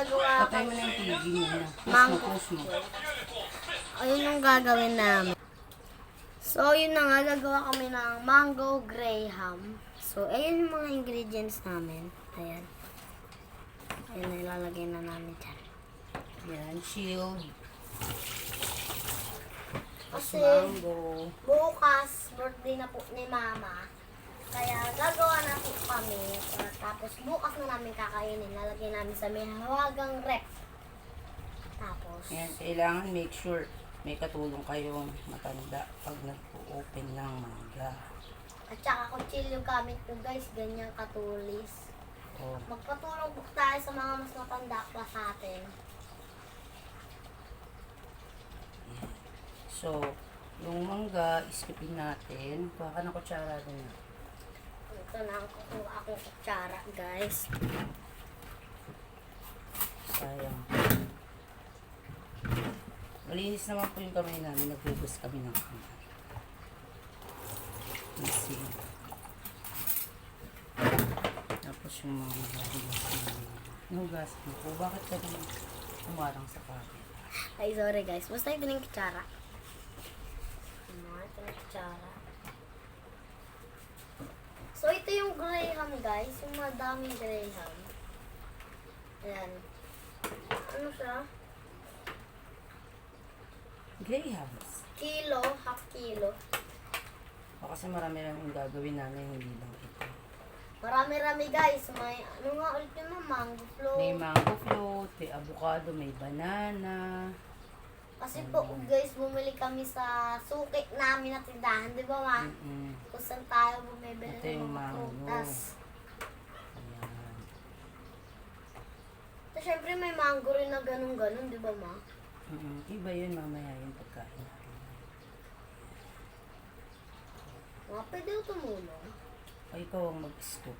gagawa Patay mo na yung TV mo na. Mango. Close mo. Ayun yung gagawin namin. So, yun na nga, gagawa kami ng mango graham. So, ayun yung mga ingredients namin. Ayan. Ayan, ilalagay na namin dyan. Yan, chilled. Kasi, Mango. bukas, birthday na po ni Mama. Kaya, gagawa na po kami. Tapos, bukas na namin kakainin. Lalagay namin sa may hawagang rep. Tapos, Yan, kailangan make sure may katulong kayong matanda pag nag-open ng mangga. at saka kutsilyo gamit po guys, ganyang katulis. Oh. Magpatulong po tayo sa mga mas matanda pa sa atin. So, yung mangga, iskipin natin. Kuha ka ng kutsara din. Ito na ang kukuha akong kutsara guys. Sayang. Malinis naman po yung kamay namin. Naghugas kami ng kamay. Easy. Tapos yung mga hugas mo po. Bakit ka rin umarang sa kapit? Ay sorry guys, basta ito yung kutsara. Ito yung kutsara. So ito yung graham guys, yung madaming graham. Ayan. Ano siya? Grahams. Kilo, half kilo. O kasi marami lang yung gagawin namin, hindi lang ito. Marami-rami guys. May ano nga ulit yung mga mango float. May mango float, may avocado, may banana. Kasi po guys, bumili kami sa suki namin na tindahan, di ba ma? Kung saan tayo bumibili Ito yung ng mga mango. prutas. Ayan. So syempre may mango rin na ganun-ganun, di ba ma? Iba yun mamaya yung pagkain natin. Mga pwede ko tumulong. O ikaw ang mag-scoop.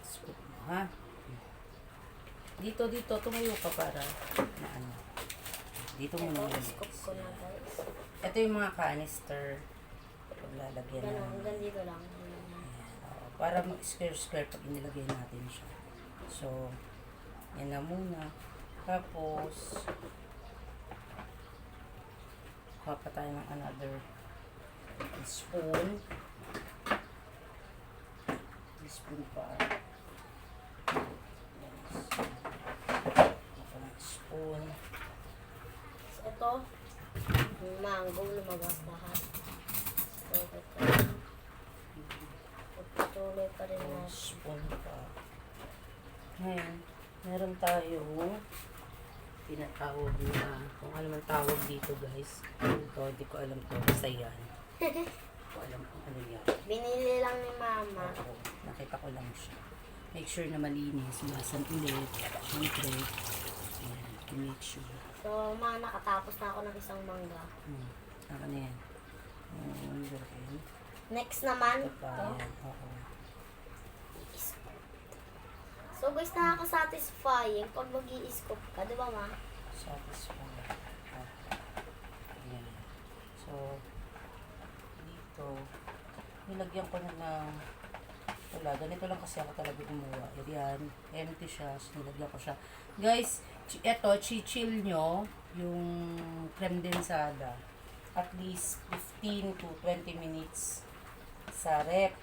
Scoop mo, ha? Dito, tumayo ka para na ano. Dito mo Ito, na scoop ko na guys. Ito yung mga canister. Paglalagyan Ganun, na. hanggang dito lang. Para mag-square-square pag inilagay natin siya. So, yan na muna. Tapos, kuha pa tayo ng another spoon. Spoon pa. Yes. Kuha ng spoon. So ito, yung mango lumabas lahat. So ito. Patuloy pa rin natin. Spoon pa. Ngayon, meron tayong tinatawag na, kung ano man tawag dito guys. Ito, hindi ko alam to. Basta yan. Hindi ko alam kung ano yan. Binili lang ni Mama. Oo, nakita ko lang siya. Make sure na malinis. Basan ulit. Siyempre. Ayan, to make sure. So, nakatapos na ako ng isang mangga. Saka na yan. Okay. Next naman, Ito pa. ito. Ayan, oo. So guys, nakaka-satisfying pag mag-i-scoop ka, di ba ma? Satisfied. Ayan. So, dito, nilagyan ko na ng wala. Ganito lang kasi ako talaga gumawa. Yan. Empty siya. So, nilagyan ko siya. Guys, eto, chill nyo yung creme densada. At least 15 to 20 minutes sa rep.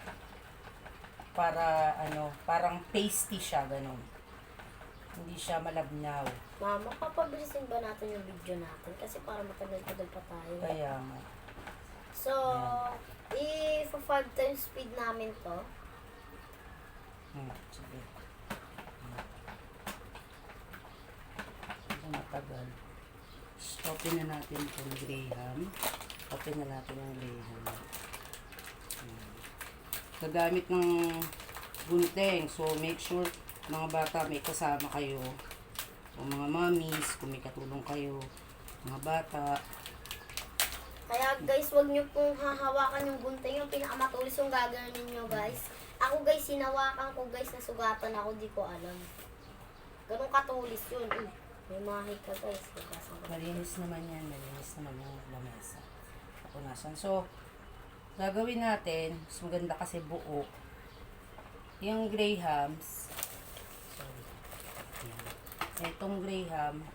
Para, parang pasty siya, ganun. Hindi siya malabnaw. Mama, papabilisin ba natin yung video natin? Kasi para matagal-tagal pa tayo. Kaya nga. So, if 5 times speed namin to. Sige. Ito matagal. Stopin na natin itong graham. Stopin na natin ang graham. Gagamit ng gunting. So, make sure mga bata may kasama kayo. O mga mommies, kung may katulong kayo. Mga bata. Kaya guys, wag nyo pong hahawakan yung gunting. Yung pinakamatulis yung gagawin ninyo guys. Ako guys, sinawakan ko guys, nasugatan ako, di ko alam. Ganun katulis yun. May mahi ka guys. Malinis naman yan. Malinis naman yung lamesa. Punasan. So, gagawin natin, mas maganda kasi buo, yung grahams. Sorry. Yan. Itong Graham,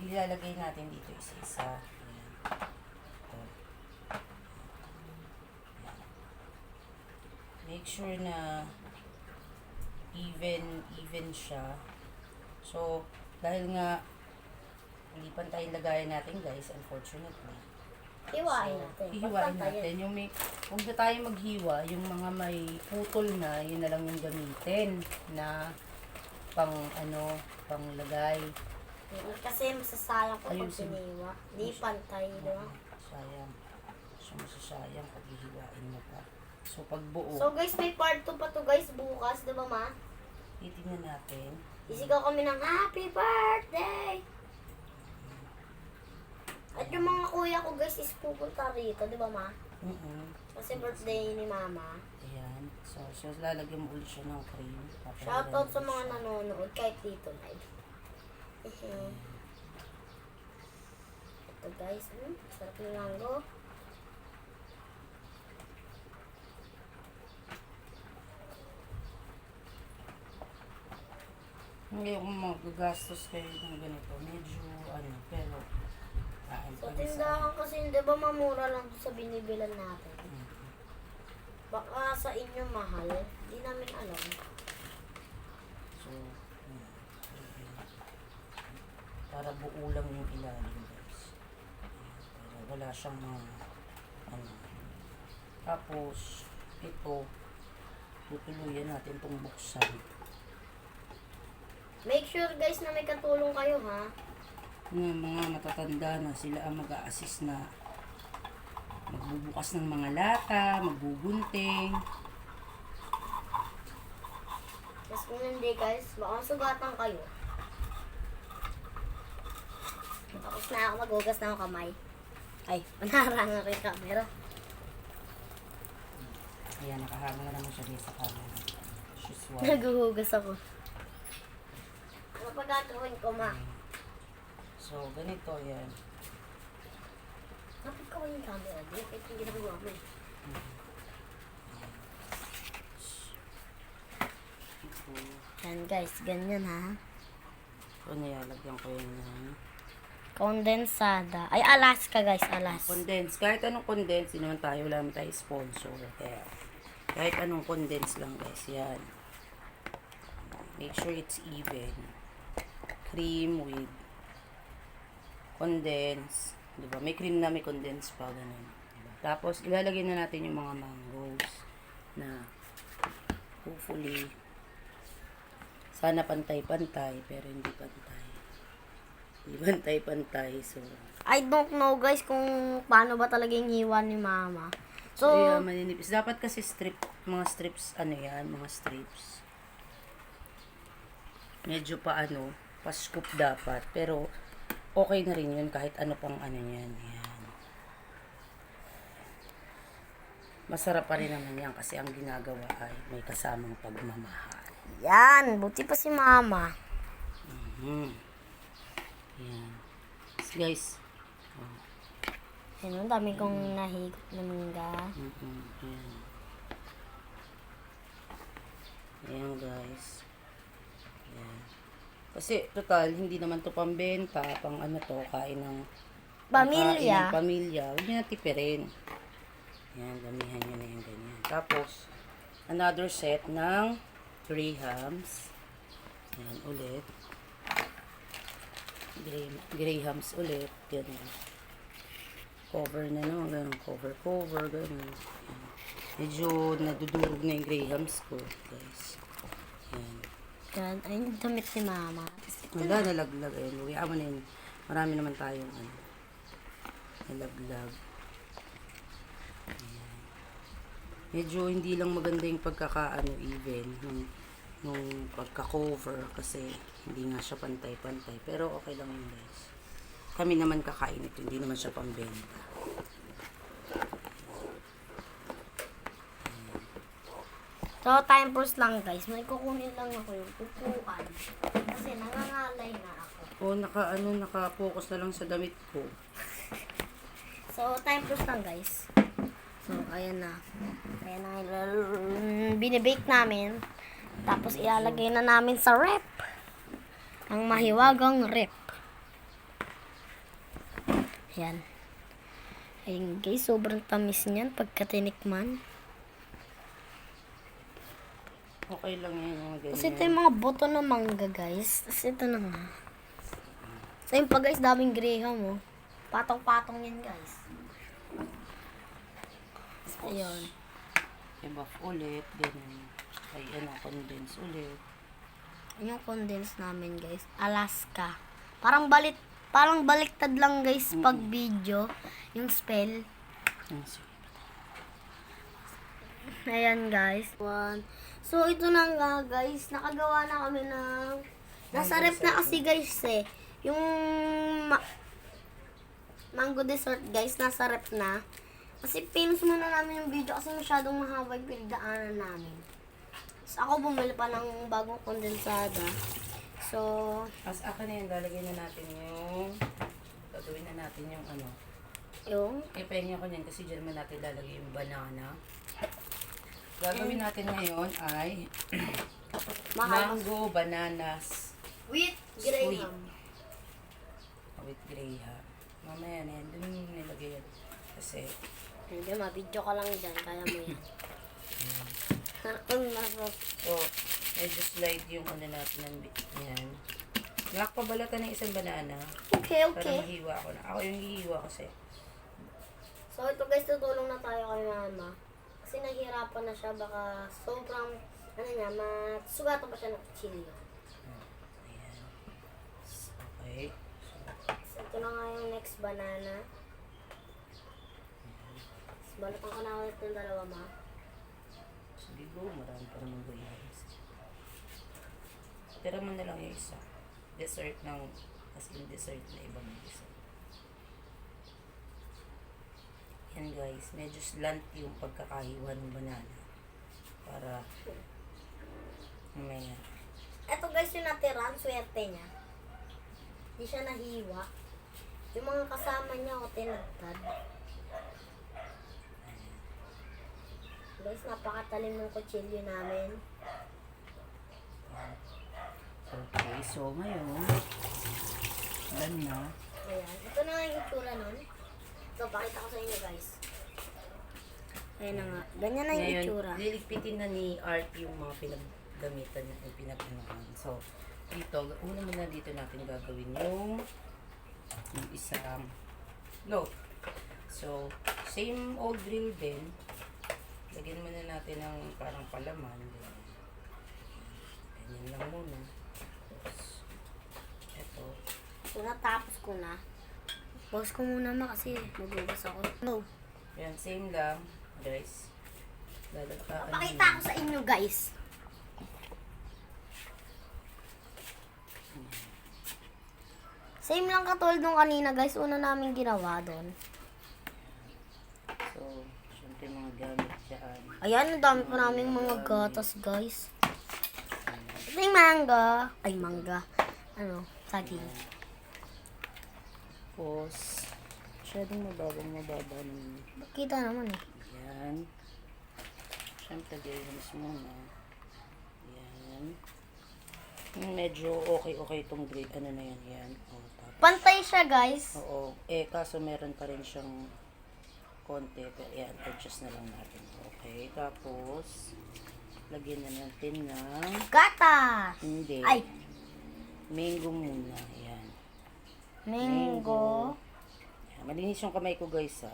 ilalagay natin dito isa-isa. Ayan. Ito. Ayan. Make sure na even siya. So, dahil nga hindi pantay yung lagayan natin guys, unfortunately. Hiwain natin. Hihiwain Pagpantayin. natin. Huwag na tayo maghiwa. Yung mga may putol na, yun na lang yung gamitin na pang lagay. Kasi masasayang ko Ayun, pag siniwa. Hindi pantay, di ba? Sayang. So, masasayang pag hihiwain mo pa. So, pag buo, So guys, may part 2 pa to guys bukas, di ba ma? titingnan natin. Isigaw kami ng happy birthday! At yung mga kuya ko guys is pupunta rito, di ba ma? Kasi birthday ni mama. Ayan. So, lalagyan mo ulit siya ng cream. Shoutout sa mga nanonood kahit dito live. Ito guys, sarap ng mango. Ngayon kung magagastos kayo ng ganito, medyo pero Sa tindahan kasi di ba mamura lang to sa binibilan natin. Baka sa inyo mahal, di namin alam. So, para buo lang yung ilalim guys. Para wala siyang mga Tapos, ito, tutuluyan natin itong buksan. Make sure guys na may katulong kayo ha. Ng mga matatanda na sila ang mag-a-assist na magbubukas ng mga lata, magbugunting. Tapos kung hindi guys, baka sugatan kayo. Tapos na ako maghugas na ako kamay. Ay, manaranga rin camera. Ayan, nakahanga na naman siya dito sa camera. She's one. Naghuhugas ako. Ano pa gagawin ko ma? So, ganito yan. Kapag ko yung camera, di ba ito yung ginagawa mo eh. Yan guys, ganyan ha. So, nilalagyan ko yun ng Kondensada. Ay, Alaska guys, Alaska. condense. Kahit anong condense, hindi naman tayo, wala naman tayo sponsor. Kaya, kahit anong condense lang guys, yan. Make sure it's even. Cream with condense. Diba? May cream na may condense pa, ganun. Diba? Tapos, ilalagay na natin yung mga mangoes na hopefully sana pantay-pantay, pero hindi pantay. Hindi pantay-pantay, so I don't know guys kung paano ba talaga yung hiwa ni mama. So, kaya maninipis. Dapat kasi mga strips, mga strips. Medyo pa pa-scoop dapat. Pero, okay na rin yun kahit ano pang yan. Yan. Masarap pa rin naman yan kasi ang ginagawa ay may kasamang pagmamahal. yan, buti pa si mama. Yan. Guys. Yan, ang dami kong nahigop na mangga. Yan. Ayan guys. Ayan. Kasi total, hindi naman to pambenta, pang kain ng Pamilya. kain ng pamilya. Huwag nyo na tipirin. Ayan, damihan nyo na yung ganyan. Tapos, another set ng Grahams. Ayan, ulit. Grahams ulit. Ganyan. Cover na naman, ganun. Cover, ganun. Ayan. Medyo nadudurog na yung Grahams ko, guys. Ayan. Yan, ay, yung damit ni mama. Wala, nalaglag. Ayun, huwag mo na yun. Marami naman tayong nalaglag. Ayan. Medyo hindi lang maganda yung even nung pagka-cover kasi hindi nga siya pantay-pantay. Pero okay lang yun guys. Kami naman kakain ito, hindi naman siya pambenta. So, time first lang guys. May kukunin lang ako yung upuan. Kasi nangangalay na ako. O, naka-focus na lang sa damit ko. So, time first lang guys. So, ayan na. Ayan na. Binibake namin. Tapos, ilalagay na namin sa rep. Ang mahiwagang rep. Yan. Ayun guys, sobrang tamis niyan pagka tinikman. Okay lang yan, mga ganyan. Kasi ito yung mga buto ng mangga guys. Tapos ito na nga. So yun pa guys, daming graham oh. Patong-patong yan guys. So, ayun. I-buff ulit, ganyan. Ay, condense ulit. Yung condense namin guys. Alaska. Parang baliktad lang guys pag video. Yung spell. Ayan guys. So ito na nga guys. Nakagawa na kami ng... Nasa rep na kasi guys eh. Yung mango dessert guys. Nasa rep na. Kasi pinos muna namin yung video kasi masyadong mahaba yung pinagdaanan namin. So ako bumili pa ng bagong kondensada. So, As akin na yun, lalagyan na natin yung... Gagawin na natin yung ano. yung Ipahinga ko niyan kasi dyan naman natin lalagay yung banana. Gagawin natin ngayon ay mango bananas with Sweet. graham. with graham. Mamaya na yan, dun yung nilagay yan. Kasi, Hindi, ma-video ka lang dyan. Kaya mo yan. Ang masarap. so, medyo slide yung ano natin ng yan. Nakpabalatan ng isang banana. Okay, Para okay. mahiwa ko na. Ako yung hihiwa kasi. So, ito guys, tutulong na tayo kay mama. Kasi nahihirapan na siya. Baka sobrang, ano niya, masugatan pa siya ng kutsilyo. Ayan. Okay. So, ito na nga yung next banana. So, balatan ko na ulit yung dalawa, ma. Sige bro, marami pa naman gawin. Tira mo na lang yung isa. Dessert ng, as in dessert na ibang dessert. Yan guys, medyo slant yung pagkakahiwa ng banana. Para, mamaya. Ito guys, yung natira, ang swerte niya. Hindi siya nahiwa. Yung mga kasama niya o tinagtad. Guys, napakatalim ng kutsilyo namin. Okay, so ngayon, done na. Ayan. Ito na nga yung itsura nun. Ito, pakita ko sa inyo guys. Ayan na nga. Ganyan na yung Ngayon, itsura. liligpitin na ni Art yung mga pinaggamitan niya, yung pinaganoan. So, dito, una muna dito natin gagawin yung isang loaf. So, same old drill din. Lagyan muna natin ng parang palaman. Ganyan lang muna. Tapos, eto. So, natapos ko na. Pause ko muna ma kasi magugas ako. No. Yan, same lang, guys. Lalagtaan Papakita ko sa inyo guys. Same lang katulad nung kanina guys. Una namin ginawa doon. So, syempre mga gamit dyan. Ayan, ang dami pa naming mga gatas guys. Ito yung manga. Ay, mangga. Ano, saging. Tapos, masyadong mababa ng Kita naman eh. yan. Siyempre, games muna. Yan. Medyo okay itong grade. Ano na yan, yan. O, tapos, Pantay siya guys. oo. Kaso meron pa rin siyang konti. Pero yan, adjust na lang natin. Okay, tapos, lagyan na natin ng, Gatas. hindi. Ay. Mango muna. Yan. Mango. Yan. Malinis yung kamay ko, guys, ha.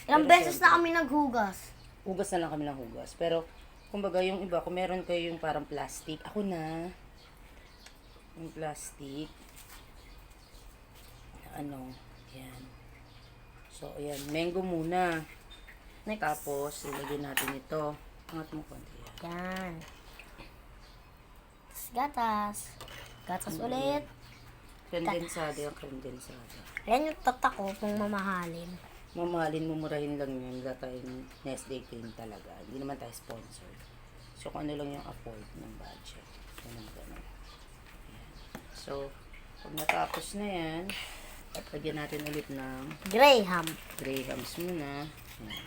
Ilang Pero beses syempre, na kami naghugas. hugas na lang kami ng hugas. Pero, kumbaga, yung iba, kung meron kayo yung parang plastic, ako na, yung plastic, ano, yan. So, ayan, mango muna. Next. Tapos, ilagay natin ito. Angat mo konti yan. Yan. Tapos gatas. Gatas ulit. Kondensado yung kondensado. Ayan yung tatak ko kung mamahalin. Mamahalin, mumurahin lang yun. Wala tayong Nestle cream talaga. Hindi naman tayo sponsor. So, kung ano lang yung afford ng budget. Ganun, ganun. Ayan. So, pag natapos na yan, lagyan natin ulit ng Graham. grahams muna. Ayan.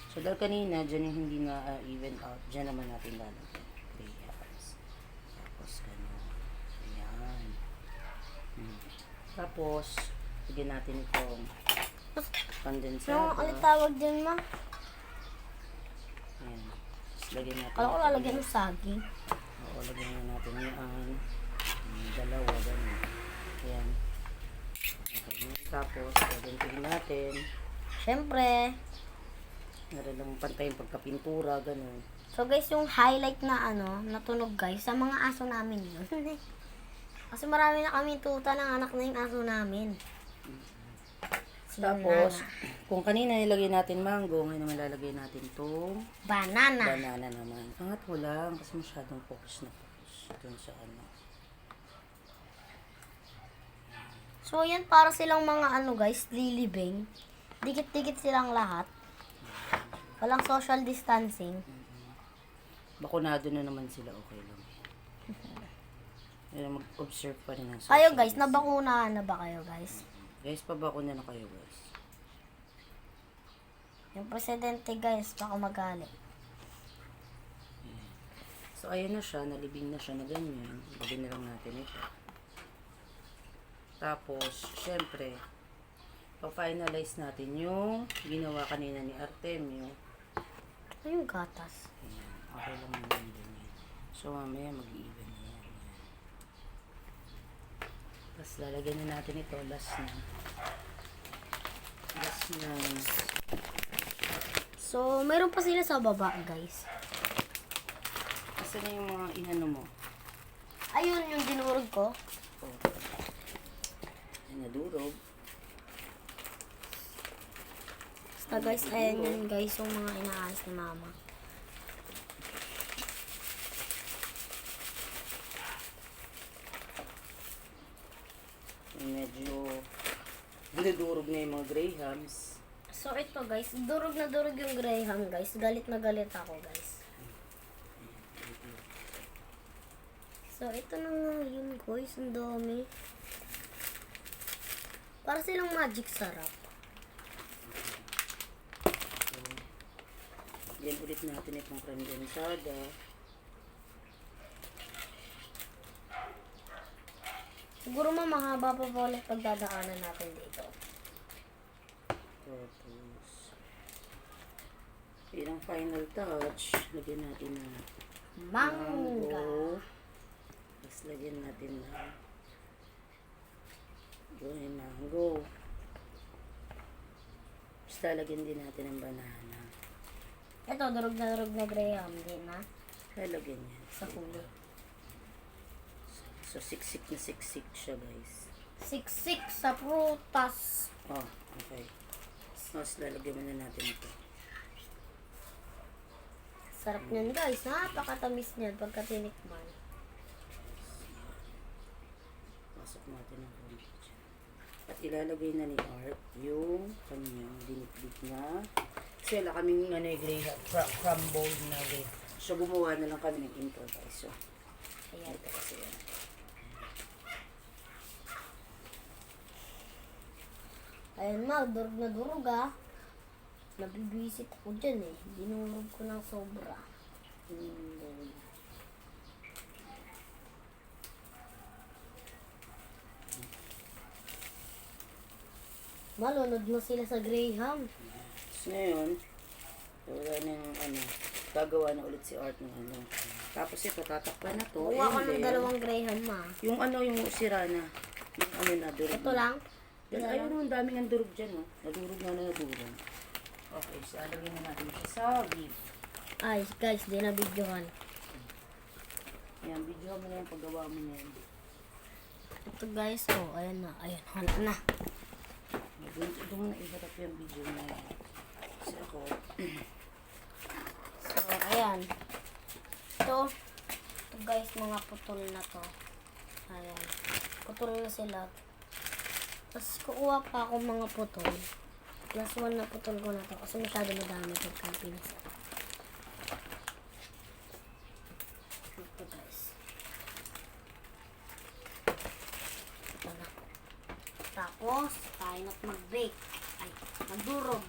So, dahil kanina, dyan yung hindi na even out. Dyan naman natin lalagyan. Grahams. Tapos, ganun. Ayan. Tapos, lagyan natin itong Yung kondensada. ano tawag dyan, ma? Ayan. Tapos, lagyan natin. Kala ko lalagyan ng saging. Oo, lagyan na natin yan. Dalawa, ganun. Ayan. Okay. Tapos, lagyan natin. Syempre. Para lang pantay yung pagkapintura, ganun. So guys, yung highlight na natunog guys, sa mga aso namin yun. Kasi marami na kami tuta ng anak na yung aso namin. Tapos, kung kanina nilagay natin mango, ngayon naman lalagay natin itong banana. banana naman. Angat mo lang kasi masyadong focus na focus dun sa ano. So yan, para silang mga guys, lilibing. Dikit-dikit silang lahat. Walang social distancing. Bakunado na naman sila, okay lang. Kaya mag-observe pa rin ang social Kayo guys, distancing. nabakunahan na ba kayo guys? Guys, pabakuna na kayo guys. Yung presidente guys, baka magalit. So, ayun na siya, nalibing na siya na ganyan. Lagyan na lang natin ito. Tapos, syempre, pa-finalize natin yung ginawa kanina ni Artemio. Ano yung gatas? Ayan, okay lang naman din yan. So, mamaya mag-i-even na yan. Tapos, lalagyan na natin ito, last na. Last na. So, meron pa sila sa baba guys. Kasi na yung mga inano mo. Ayun yung dinurog ko. Oh. Ay, nadurog. Basta guys, ayan yun guys, yung mga inaayos ni mama. Medyo nadurog na yung mga grahams. So ito guys, durog na durog yung Graham guys. Galit na galit ako guys. So ito na nga yun guys, ang dami. Para silang magic sarap. So, yan ulit natin itong kondensada. Siguro mahaba pa po ulit pagdadaanan natin dito. Tapos, yun ang final touch. Lagyan natin na Mangga. Tapos lagyan natin na yung mango. Tapos lalagyan din natin ng banana. Ito, durog na Graham din na Lalagyan yan. sa huli. So, siksik na siksik siya, guys. Siksik sa prutas. Oh, okay. Tapos lalagyan muna natin ito. Sarap niyan guys, napakatamis niyan pagka tinikman. Pasok natin ang konti dyan. At ilalagay na ni Art yung kanyang dinitbit na. Kasi wala kaming crumble na rin. So, gumawa na lang kami ng improvise. So, Ayan. ito kasi yan. Ayan ma, durog na durog Nabibisit ako dyan Dinurog ko ng sobra. Malunod na sila sa Graham. So, ngayon, wala nang gagawa na ulit si Art ng Tapos ito, tatakpan na to. Kuha ko and ng then, dalawang Graham ma. yung yung sira na. Yung na, durog Ito na. lang. Yan, ayun, ang daming ang durog dyan, oh. Nadurog na nadurog. Okay, so alagyan na natin siya sa beef. Ay guys, di na videohan. Yan, video mo na yung paggawa mo na yan. Ito guys, ayan na. Ayan, hanap na. Doon mo na iharap yung video na yan. Kasi ako, So, ayan. Ito guys, mga putol na to. Ayan. Putol na sila. Tapos kukuha pa ako mga putol. Plus 1 na putol ko na to. Kasi masyado madami pagka pinasa. Ito guys. Ito na. Tapos, tayo na't mag-bake. Ay, magdurog.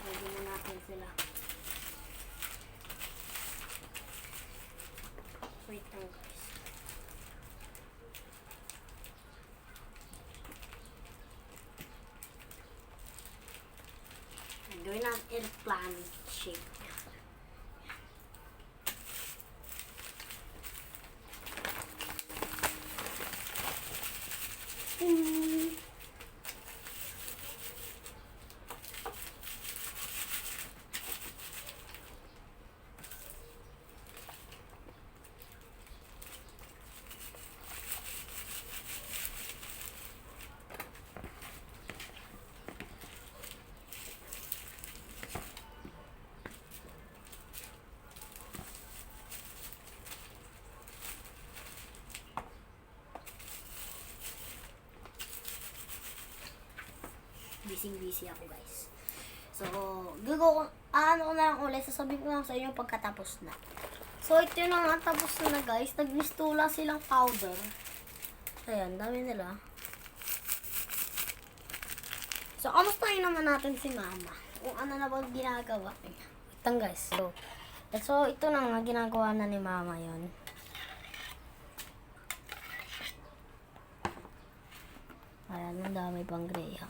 Ready na natin sila. Wait lang guys. Gawin natin airplane shape. Busy ako guys. So, ano ko na lang ulit, sasabihin ko lang sa inyo pagkatapos na. So, ito yung tapos na guys. Nagmistula silang powder. Ayan, dami nila. So, kamustahin naman natin si mama. Kung ano na bang ginagawa niya. Itang guys. So, ito na nga ginagawa na ni mama yon. Ayan, ang dami pang graham.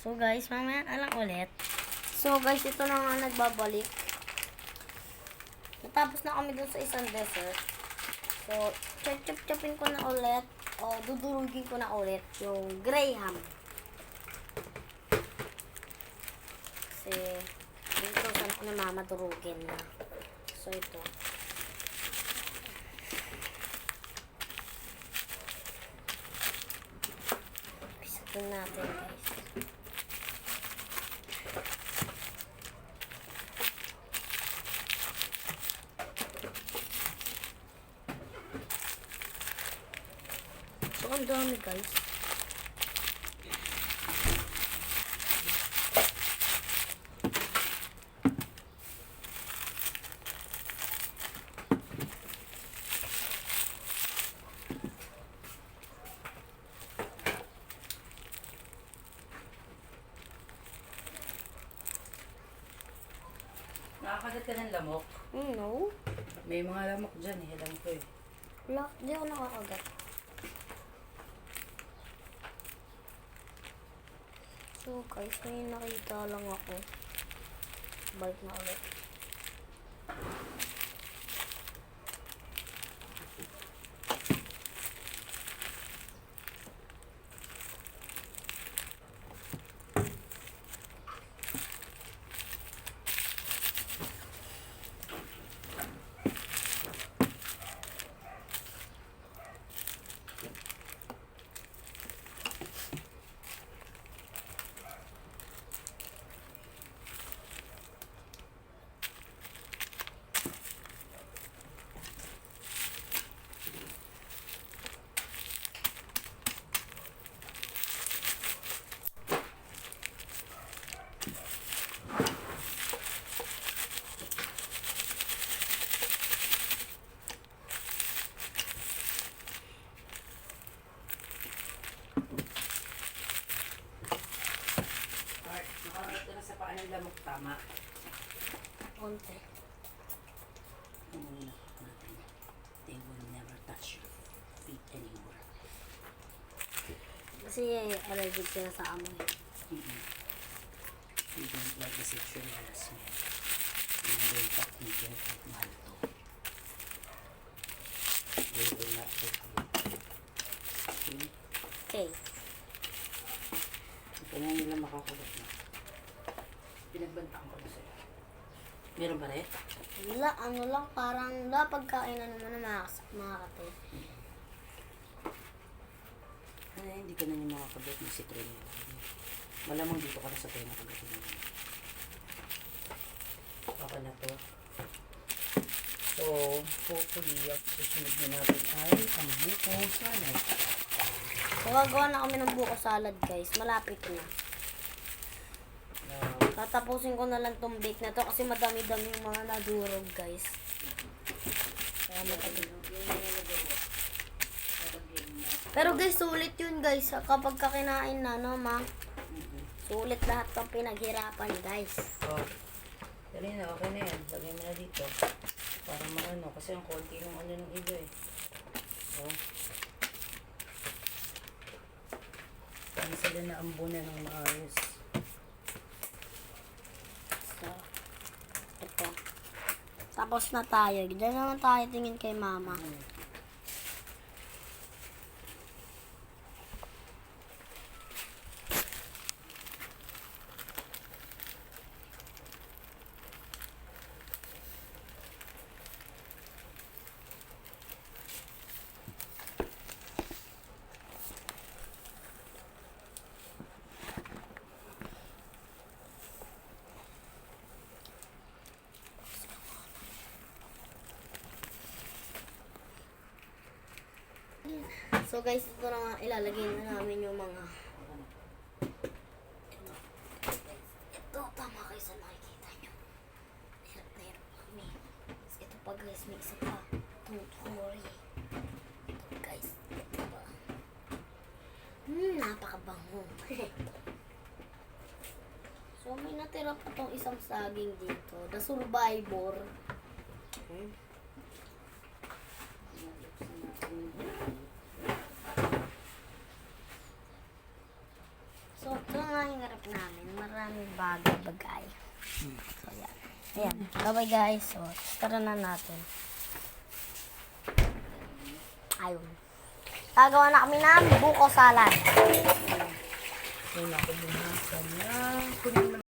So guys, mamaya na lang ulit. So guys, ito na nga nagbabalik. Natapos na kami dun sa isang dessert. So, chop-chopin ko na ulit. O, dudurugin ko na ulit yung graham. Kasi, dito saan ko na mama durugin na. So, ito. Pisatin natin guys. So, ang dami guys. Nakakagat ka ng lamok. No. May mga lamok dyan eh. Alam ko eh. Wala, di ako nakakagat. So guys, may nakita lang ako. Balik na ulit. Nakakagat ka na sa paa ng lamok. Tama. Konti. Natin. They will never touch your feet anymore. Kasi allergic sila sa amoy. You don't like the sexual harassment. You don't talk to them like mahal to. They will not take you. Okay? Okay. Kaya nila makakagat na. Pinagbantaan ko na sila. Meron ba rin? Wala, ano lang, parang wala pagkainan naman na makakate. Ay, hindi ka na niya makakagat ng citron. Malamang dito ka na sa tayo nakagatin mo. Okay na to. So, hopefully, at susunod na natin ay ang buko salad. So, gagawa na kami ng buko salad guys. Malapit na. Tatapusin ko na lang tong bake na to kasi madami-dami yung mga nadurog guys. Kaya madami. Pero guys, sulit yun guys. Kapag kakinain na, no ma? Sulit lahat ng pinaghirapan guys. Oh. Dali na, okay na yan. Lagyan mo na dito. Para maano. Kasi ang konti ng ano ng iba eh. Oh. Para sila na ambunan ng maayos. So, ito. Tapos na tayo. Diyan naman tayo tingin kay mama. So guys, ito na nga, ilalagay na namin yung mga ito, tama kayo sa nakikita nyo. Hirap na hirap kami. Tapos ito pa guys, may isa pa. Tuturi. Ito guys, ito pa. Napakabango. So may natira pa tong isang saging dito. The Survivor. Okay. So, ito nga yung harap namin. Maraming bagay-bagay. So, yan. Ayan. Bye-bye guys. So, tara na natin. Ayun. Gagawa na kami ng buko salad. Ayun ako bumasan na. Kunin mo